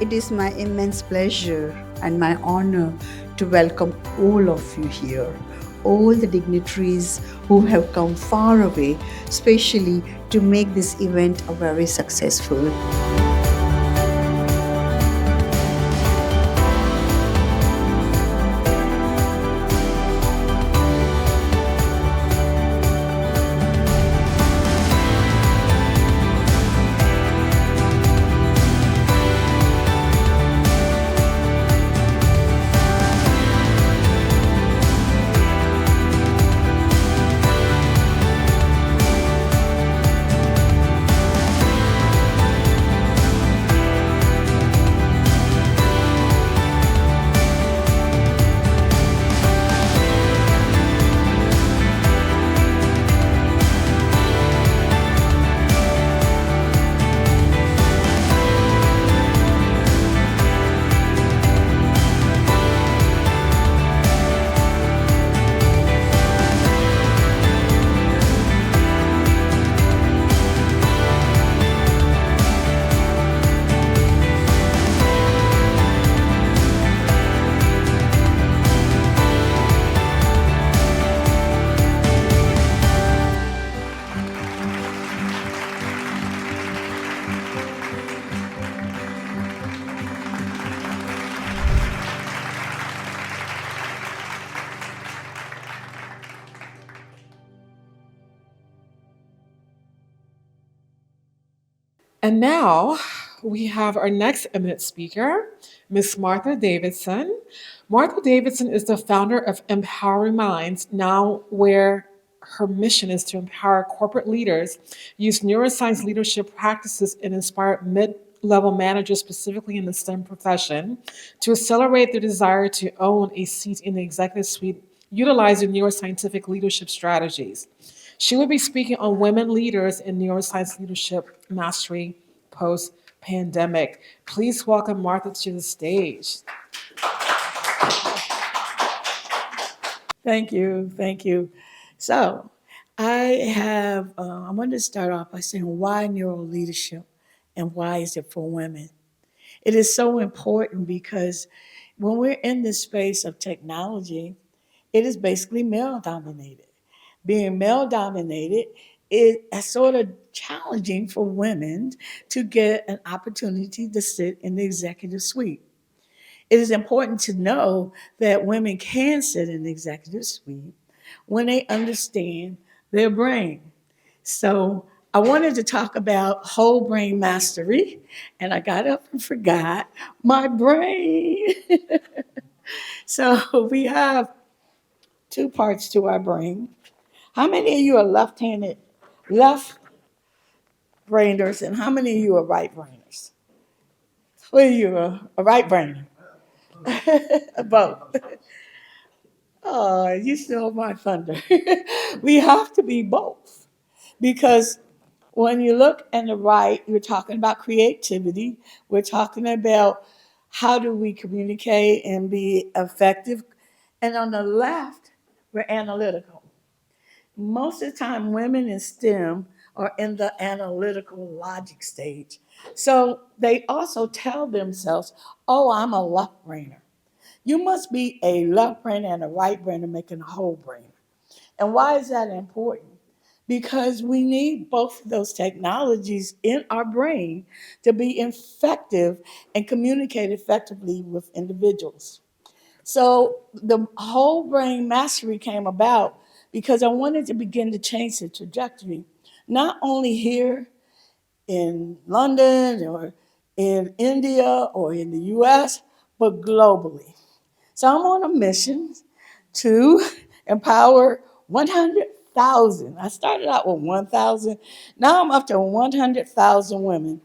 It is my immense pleasure and my honor to welcome all of you here, all the dignitaries who have come far away, especially to make this event a very successful. And now we have our next eminent speaker, Miss Martha Davidson. Martha Davidson is the founder of Empowering Minds Now, where her mission is to empower corporate leaders, use neuroscience leadership practices, and inspire mid-level managers, specifically in the STEM profession, to accelerate their desire to own a seat in the executive suite, utilizing neuroscientific leadership strategies. She will be speaking on women leaders in neuroscience leadership mastery post pandemic. Please welcome Martha to the stage. Thank you. Thank you. So, I wanted to start off by saying why neuro leadership and why is it for women? It is so important because when we're in this space of technology, it is basically male dominated. Being male dominated is sort of challenging for women to get an opportunity to sit in the executive suite. It is important to know that women can sit in the executive suite when they understand their brain. So I wanted to talk about whole brain mastery, and I got up and forgot my brain. So we have two parts to our brain. How many of you are left-handed, left brainers, and how many of you are right brainers? Who of you are a right brainer? Both. Oh, you stole my thunder. We have to be both because when you look on the right, you're talking about creativity. We're talking about how do we communicate and be effective. And on the left, we're analytical. Most of the time, women in STEM are in the analytical logic stage. So they also tell themselves, oh, I'm a left brainer. You must be a left brainer and a right brainer making a whole brainer. And why is that important? Because we need both of those technologies in our brain to be effective and communicate effectively with individuals. So the whole brain mastery came about because I wanted to begin to change the trajectory, not only here in London or in India or in the US, but globally. So I'm on a mission to empower 100,000. I started out with 1,000. Now I'm up to 100,000 women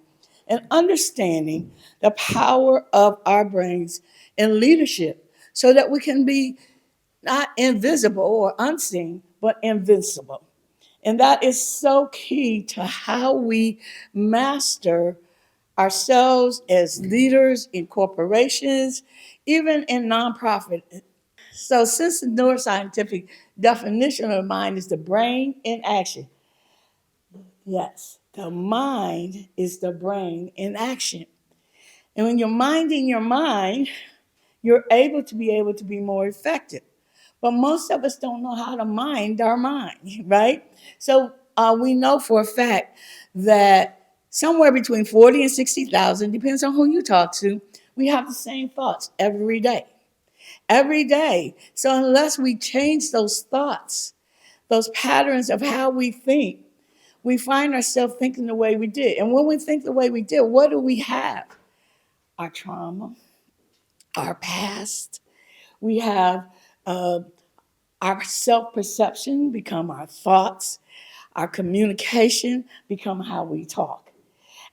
and understanding the power of our brains in leadership so that we can be not invisible or unseen, but invincible. And that is so key to how we master ourselves as leaders in corporations, even in nonprofit. So, since the neuroscientific definition of mind is the brain in action, yes, the mind is the brain in action. And when you're minding your mind, you're able to be more effective. But most of us don't know how to mind our mind, right? So we know for a fact that somewhere between 40 and 60,000, depends on who you talk to, we have the same thoughts every day. Every day. So unless we change those thoughts, those patterns of how we think, we find ourselves thinking the way we did. And when we think the way we did, what do we have? Our trauma, our past. We have our self-perception become our thoughts. Our communication become how we talk.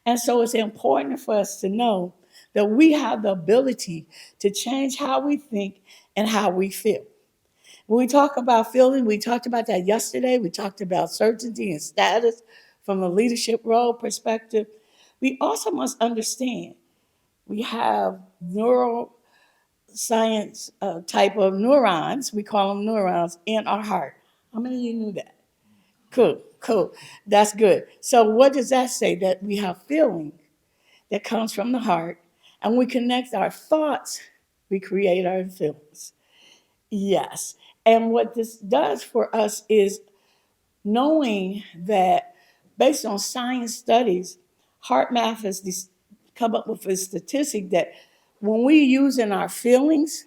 And so it's important for us to know that we have the ability to change how we think and how we feel. When we talk about feeling, we talked about that yesterday. We talked about certainty and status from a leadership role perspective. We also must understand we have neuroscience type of neurons, we call them neurons, in our heart. How many of you knew that? Cool, cool. That's good. So what does that say? That we have feeling that comes from the heart, and we connect our thoughts, we create our feelings. Yes. And what this does for us is knowing that based on science studies, heart math has come up with a statistic that when we use in our feelings,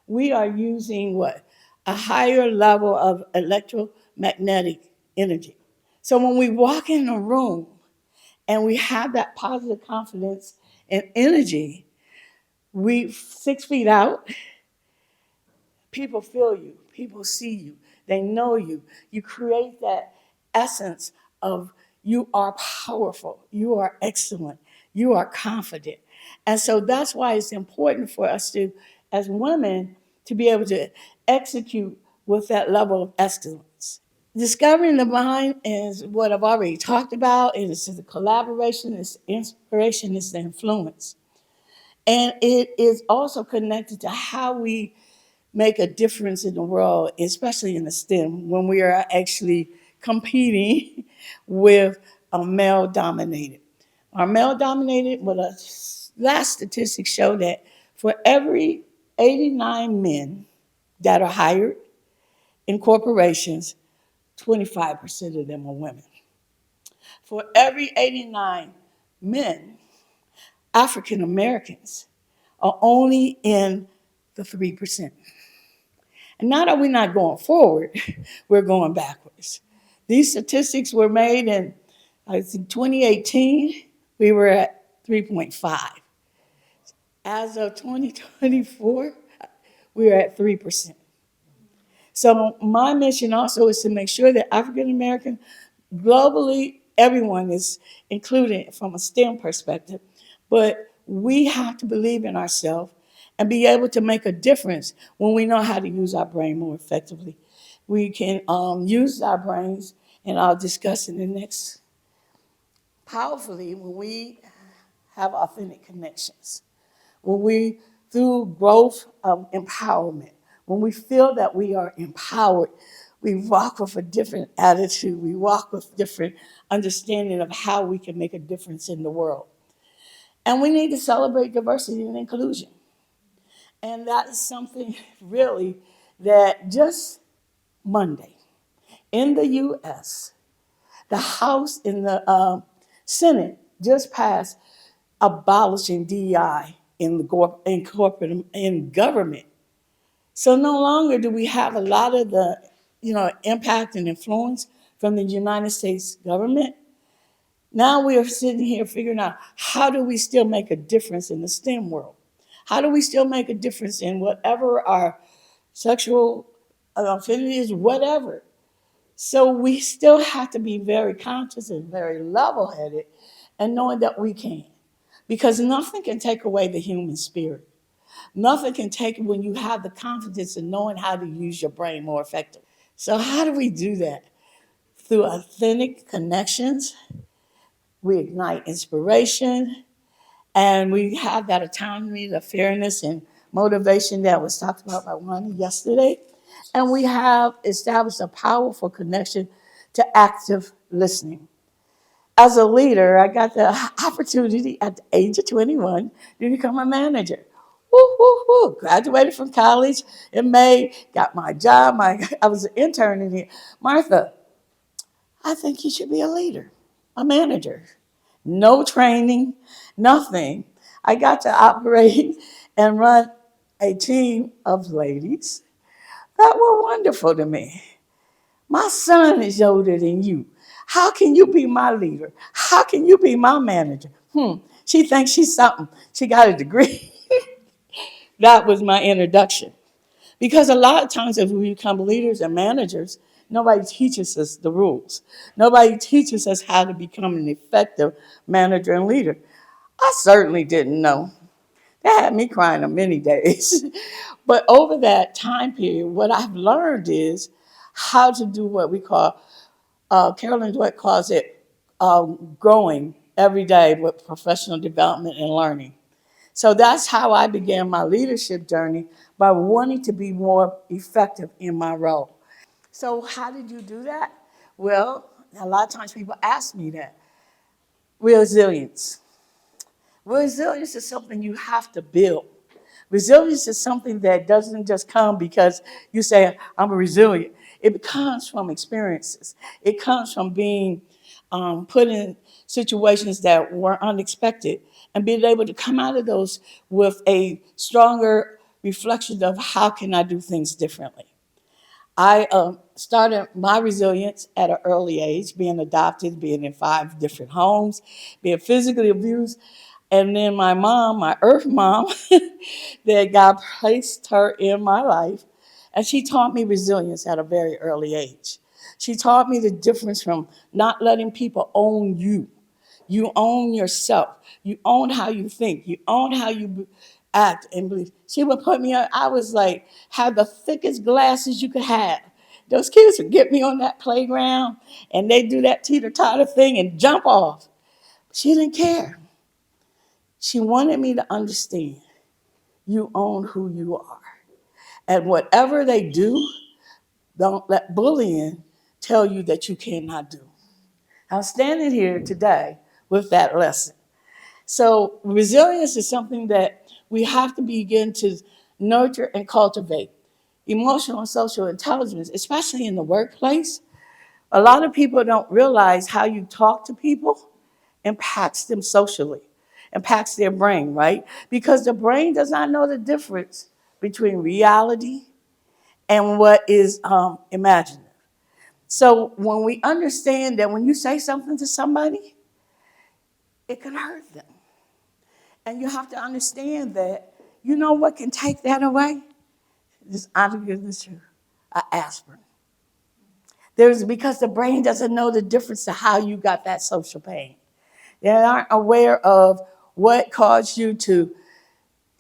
we are using what? A higher level of electromagnetic energy. So when we walk in a room and we have that positive confidence and energy, we 6 feet out, people feel you, people see you, they know you. You create that essence of you are powerful, you are excellent, you are confident. And so that's why it's important for us to, as women, to be able to execute with that level of excellence. Discovering the mind is what I've already talked about. It is the collaboration, it's the inspiration, it's the influence. And it is also connected to how we make a difference in the world, especially in the STEM, when we are actually competing with a male dominated. Our male dominated, well, the last statistics show that for every 89 men that are hired in corporations, 25% of them are women. For every 89 men, African Americans are only in the 3%. And not that we're not going forward, we're going backwards. These statistics were made in, I think, 2018. We were at 3.5. As of 2024, we are at 3%. So my mission also is to make sure that African American, globally, everyone is included from a STEM perspective, but we have to believe in ourselves and be able to make a difference when we know how to use our brain more effectively. We can use our brains, and I'll discuss in the next, powerfully when we have authentic connections, when we, through growth of empowerment, when we feel that we are empowered, we walk with a different attitude, we walk with different understanding of how we can make a difference in the world. And we need to celebrate diversity and inclusion. And that is something really that just Monday in the US, the House and the Senate just passed abolishing DEI in corporate in government. So no longer do we have a lot of the impact and influence from the United States government. Now we are sitting here figuring out how do we still make a difference in the STEM world? How do we still make a difference in whatever our sexual affinities, whatever? So we still have to be very conscious and very level-headed and knowing that we can. Because nothing can take away the human spirit. Nothing can take it when you have the confidence in knowing how to use your brain more effectively. So how do we do that? Through authentic connections, we ignite inspiration, and we have that autonomy, the fairness and motivation that was talked about by Wani yesterday. And we have established a powerful connection to active listening. as a leader, I got the opportunity at the age of 21 to become a manager. Woo, woo, woo. Graduated from college in May, got my job. I was an intern in here. Martha, I think you should be a leader, a manager. No training, nothing. I got to operate and run a team of ladies that were wonderful to me. My son is older than you. How can you be my leader? How can you be my manager? She thinks she's something. She got a degree. That was my introduction. Because a lot of times, if we become leaders and managers, nobody teaches us the rules. Nobody teaches us how to become an effective manager and leader. I certainly didn't know. That had me crying on many days. But over that time period, what I've learned is how to do what we call, Carolyn Dweck calls it growing every day with professional development and learning. So that's how I began my leadership journey, by wanting to be more effective in my role. So how did you do that? Well, a lot of times people ask me that. Resilience. Resilience is something you have to build. Resilience is something that doesn't just come because you say, I'm a resilient. It comes from experiences. It comes from being put in situations that were unexpected and being able to come out of those with a stronger reflection of how can I do things differently. I started my resilience at an early age, being adopted, being in 5 different homes, being physically abused. And then my mom, my earth mom, that God placed her in my life. And she taught me resilience at a very early age. She taught me the difference from not letting people own you. You own yourself. You own how you think. You own how you act and believe. She would put me on, I was like, have the thickest glasses you could have. Those kids would get me on that playground and they do that teeter-totter thing and jump off. She didn't care. She wanted me to understand you own who you are. And whatever they do, don't let bullying tell you that you cannot do. I'm standing here today with that lesson. So resilience is something that we have to begin to nurture and cultivate. Emotional and social intelligence, especially in the workplace. A lot of people don't realize how you talk to people impacts them socially, impacts their brain, right? Because the brain does not know the difference between reality and what is imagined. So when we understand that when you say something to somebody, it can hurt them. And you have to understand that, you know what can take that away? Just honest goodness truth, an aspirin. There's because the brain doesn't know the difference to how you got that social pain. They aren't aware of what caused you to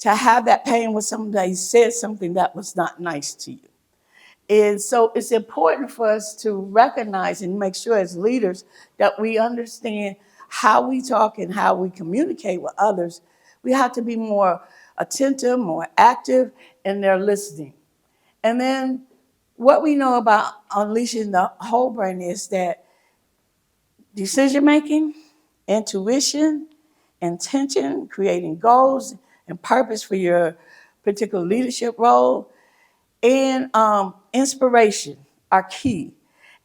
have that pain when somebody said something that was not nice to you. And so it's important for us to recognize and make sure as leaders that we understand how we talk and how we communicate with others. We have to be more attentive, more active in their listening. And then what we know about unleashing the whole brain is that decision making, intuition, intention, creating goals and purpose for your particular leadership role, and inspiration are key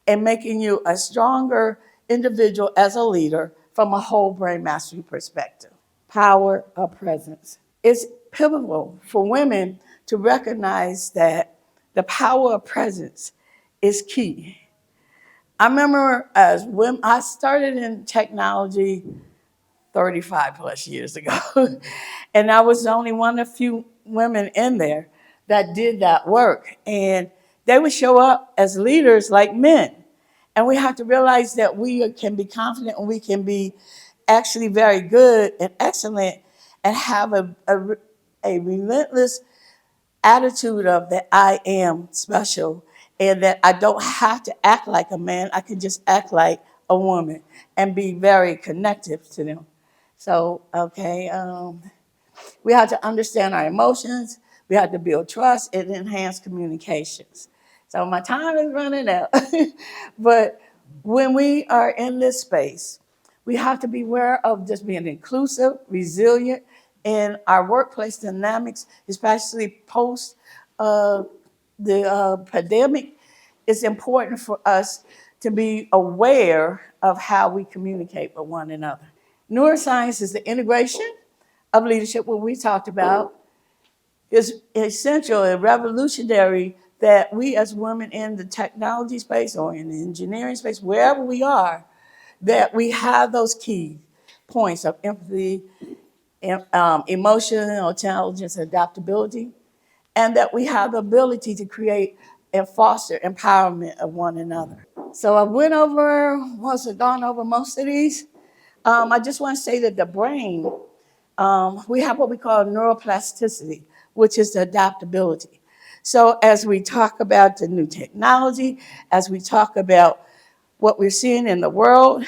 in making you a stronger individual as a leader from a whole brain mastery perspective. Power of presence. It's pivotal for women to recognize that the power of presence is key. I remember as when I started in technology 35 plus years ago. And I was only one of few women in there that did that work. And they would show up as leaders like men. And we have to realize that we can be confident and we can be actually very good and excellent and have a relentless attitude of that I am special and that I don't have to act like a man. I can just act like a woman and be very connective to them. So, okay, we have to understand our emotions. We have to build trust and enhance communications. So my time is running out. But when we are in this space, We have to be aware of just being inclusive, resilient in our workplace dynamics, especially post the pandemic. It's important for us to be aware of how we communicate with one another. Neuroscience is the integration of leadership, what we talked about, is essential and revolutionary that we as women in the technology space or in the engineering space, wherever we are, that we have those key points of empathy, emotional intelligence, adaptability, and that we have the ability to create and foster empowerment of one another. So I've gone over most of these. I just want to say that the brain, we have what we call neuroplasticity, which is the adaptability. So as we talk about the new technology, as we talk about what we're seeing in the world,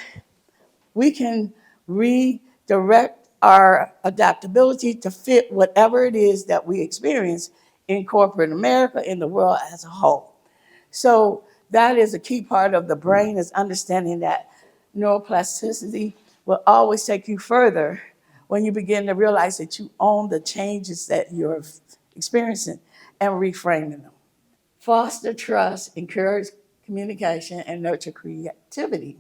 we can redirect our adaptability to fit whatever it is that we experience in corporate America, in the world as a whole. So that is a key part of the brain, is understanding that neuroplasticity will always take you further when you begin to realize that you own the changes that you're experiencing and reframing them. Foster trust, encourage communication, and nurture creativity.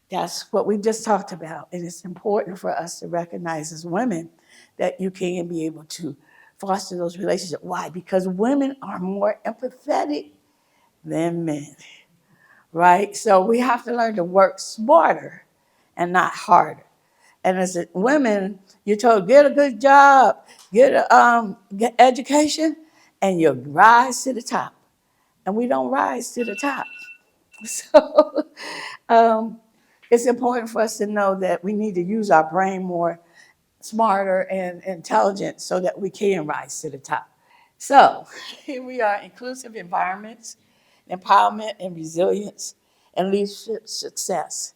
That's what we just talked about. And it's important for us to recognize as women that you can be able to foster those relationships. Why? Because women are more empathetic than men, right? So we have to learn to work smarter and not harder. And as women, you're told, get a good job, get education, and you'll rise to the top. And we don't rise to the top. So it's important for us to know that we need to use our brain more smarter and intelligent so that we can rise to the top. So here we are, inclusive environments, empowerment and resilience, and leadership success.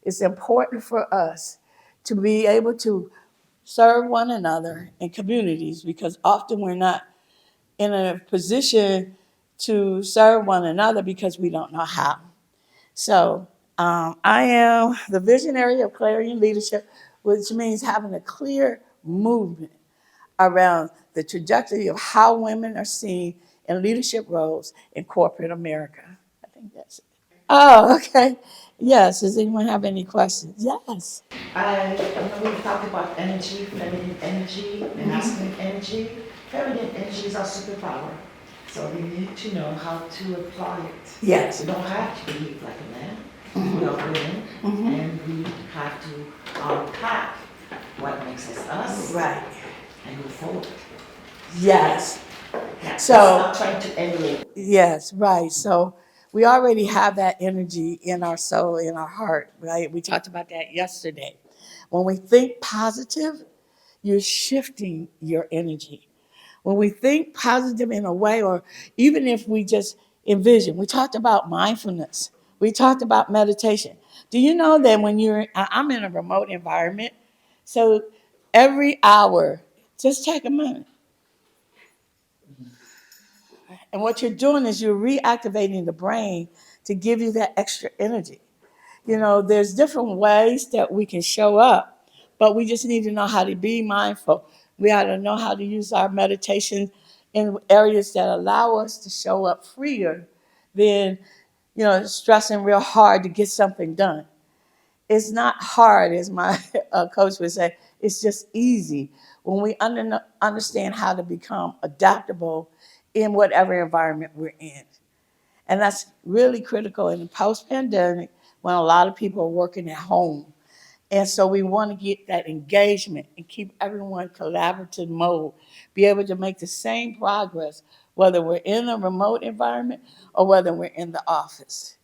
It's important for us to be able to serve one another in communities because often we're not in a position to serve one another because we don't know how. So I am the visionary of clarity and leadership, which means having a clear movement around the trajectory of how women are seen in leadership roles in corporate America. I think that's it. Oh, okay. Yes. Does anyone have any questions? Yes. I know we've talked about energy, feminine energy, and masculine energy. Feminine energy is our superpower. So we need to know how to apply it. Yes. We don't have to behave like a man. We are women, and we have to unpack what makes us us Right. and move forward. Yes. So, not trying to emulate. Yes, right. So we already have that energy in our soul, in our heart, right? We talked about that yesterday. When we think positive, you're shifting your energy. When we think positive in a way, or even if we just envision, we talked about mindfulness, we talked about meditation. Do you know that when I'm in a remote environment, so every hour, just take a minute. And what you're doing is you're reactivating the brain to give you that extra energy. You know, there's different ways that we can show up, but we just need to know how to be mindful. We ought to know how to use our meditation in areas that allow us to show up freer than, stressing real hard to get something done. It's not hard, as my coach would say. It's just easy when we understand how to become adaptable in whatever environment we're in. And that's really critical in the post-pandemic when a lot of people are working at home. And so we want to get that engagement and keep everyone collaborative mode, be able to make the same progress, whether we're in a remote environment or whether we're in the office.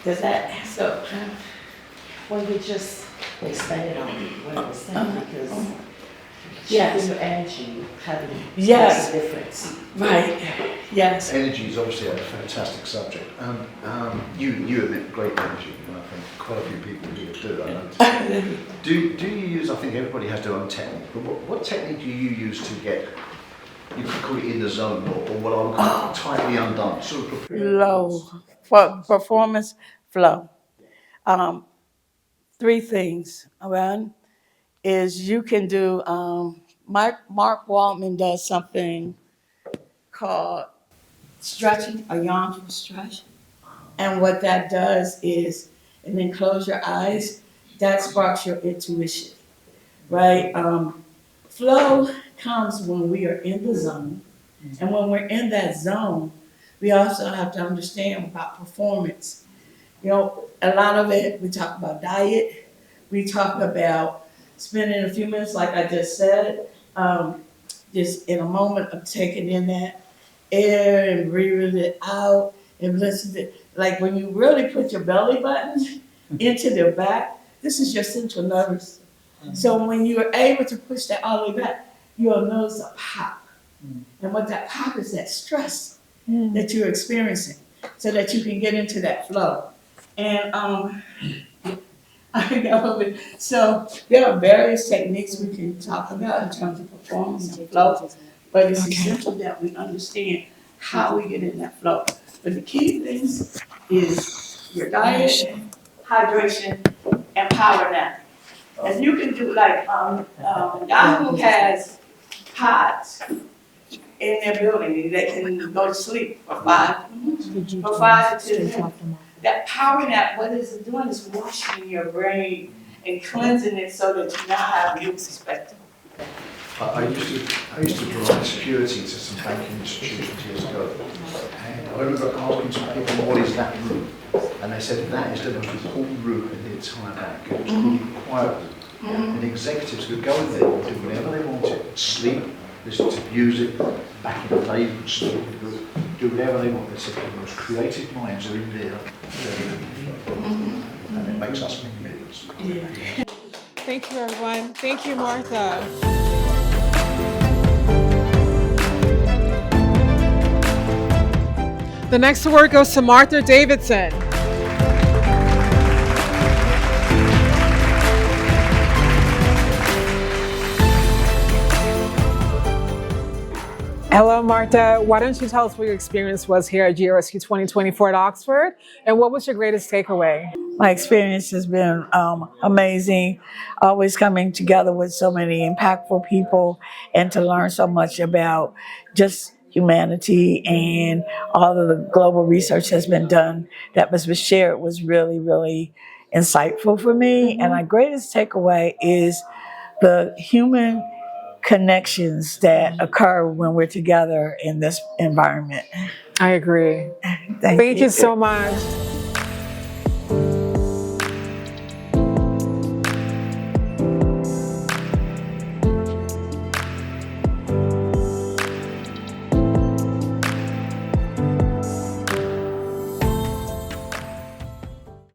Does that, so, Well, you just expanded on what I was saying because Yes. shifting your energy having Yes. makes a difference. right, yes. Energy is obviously a fantastic subject. You emit great energy, and I think quite a few people here do. Do you use? I think everybody has their own technique. But what technique do you use to get? You could call it in the zone, or what I would call tightly undone, sort of prepare. Low for performance flow. three things. One is you can do, Mark Waldman does something called stretching, a yawn stretch. And what that does is, and then close your eyes, that sparks your intuition, right? Flow comes when we are in the zone. And when we're in that zone, we also have to understand about performance. You know, a lot of it, we talk about diet, we talk about spending a few minutes, like I just said, just in a moment of taking in that air and breathing it out and listen to, like when you really put your belly button into the back, this is your central nervous system. So when you are able to push that all the way back, you'll notice a pop. And what that pop is, that stress that you're experiencing, so that you can get into that flow. And I know, so there are various techniques we can talk about in terms of performance and flow, but it's essential that we understand how we get in that flow. But the key things is your diet, hydration, and power nap. And you can do like, Yahoo has pods in their building, they can go to sleep for 5 to 10. That power nap, what is it doing is washing your brain and cleansing it so that you now have a new perspective. I used to provide security to some banking institutions years ago, and I remember asking some people, what is that room? And they said, that is the most important room in the entire bank. It was really quiet. And the executives could go in there and do whatever they wanted, sleep, listen to music, back in the day, sleep, do whatever they want. They said the most creative minds are in there, and it makes us millions. Yeah. Thank you, everyone. Thank you, Martha. The next award goes to Martha Davidson. Hello, Martha. Why don't you tell us what your experience was here at GRC 2024 at Oxford, and what was your greatest takeaway? My experience has been amazing, always coming together with so many impactful people and to learn so much about just humanity, and all of the global research has been done that was shared was really, really insightful for me. And my greatest takeaway is the human connections that occur when we're together in this environment. I agree. Thank Thank you so much.